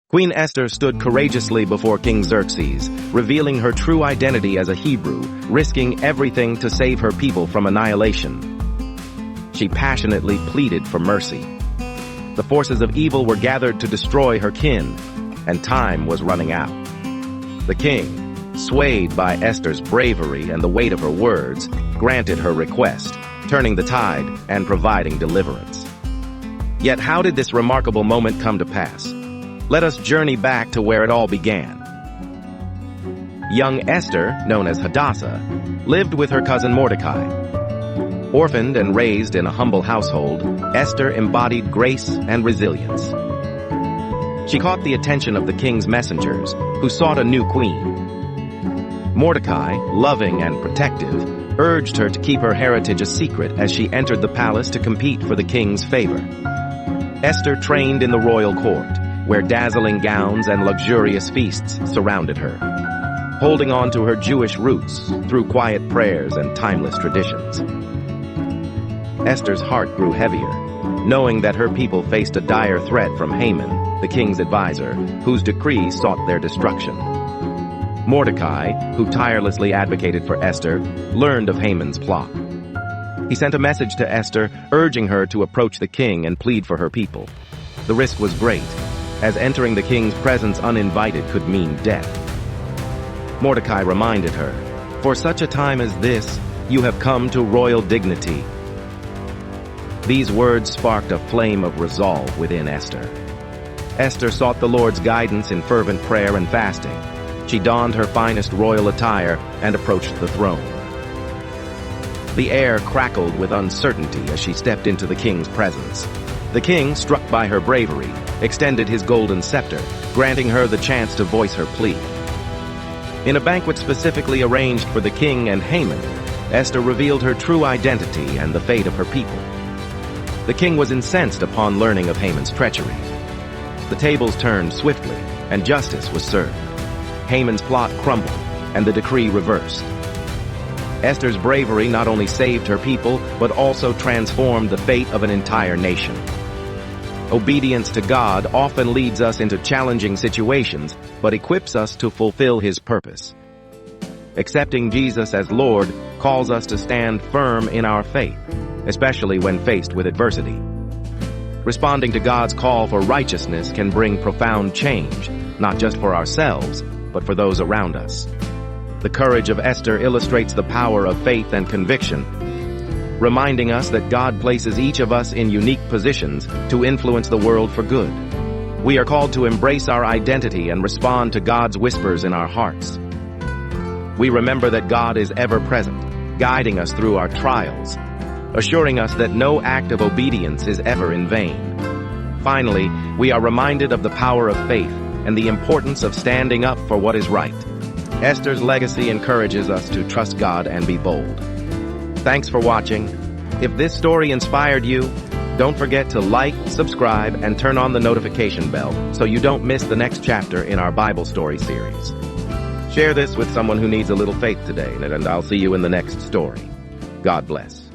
Queen Esther stood courageously before King Xerxes, revealing her true identity as a Hebrew, risking everything to save her people from annihilation. She passionately pleaded for mercy. The forces of evil were gathered to destroy her kin, and time was running out. The king, swayed by Esther's bravery and the weight of her words, granted her request, turning the tide and providing deliverance. Yet how did this remarkable moment come to pass? Let us journey back to where it all began. Young Esther, known as Hadassah, lived with her cousin Mordecai. Orphaned and raised in a humble household, Esther embodied grace and resilience. She caught the attention of the king's messengers, who sought a new queen. Mordecai, loving and protective, urged her to keep her heritage a secret as she entered the palace to compete for the king's favor. Esther trained in the royal court, where dazzling gowns and luxurious feasts surrounded her, holding on to her Jewish roots through quiet prayers and timeless traditions. Esther's heart grew heavier, knowing that her people faced a dire threat from Haman, the king's advisor, whose decree sought their destruction. Mordecai, who tirelessly advocated for Esther, learned of Haman's plot. He sent a message to Esther, urging her to approach the king and plead for her people. The risk was great, as entering the king's presence uninvited could mean death. Mordecai reminded her, "For such a time as this, you have come to royal dignity." These words sparked a flame of resolve within Esther. Esther sought the Lord's guidance in fervent prayer and fasting. She donned her finest royal attire and approached the throne. The air crackled with uncertainty as she stepped into the king's presence. The king, struck by her bravery, extended his golden scepter, granting her the chance to voice her plea. In a banquet specifically arranged for the king and Haman, Esther revealed her true identity and the fate of her people. The king was incensed upon learning of Haman's treachery. The tables turned swiftly, and justice was served. Haman's plot crumbled, and the decree reversed. Esther's bravery not only saved her people, but also transformed the fate of an entire nation. Obedience to God often leads us into challenging situations, but equips us to fulfill His purpose. Accepting Jesus as Lord calls us to stand firm in our faith, especially when faced with adversity. Responding to God's call for righteousness can bring profound change, not just for ourselves, but for those around us. The courage of Esther illustrates the power of faith and conviction, reminding us that God places each of us in unique positions to influence the world for good. We are called to embrace our identity and respond to God's whispers in our hearts. We remember that God is ever present, guiding us through our trials, assuring us that no act of obedience is ever in vain. Finally, we are reminded of the power of faith and the importance of standing up for what is right. Esther's legacy encourages us to trust God and be bold. Thanks for watching. If this story inspired you, don't forget to like, subscribe, and turn on the notification bell so you don't miss the next chapter in our Bible story series. Share this with someone who needs a little faith today, and I'll see you in the next story. God bless.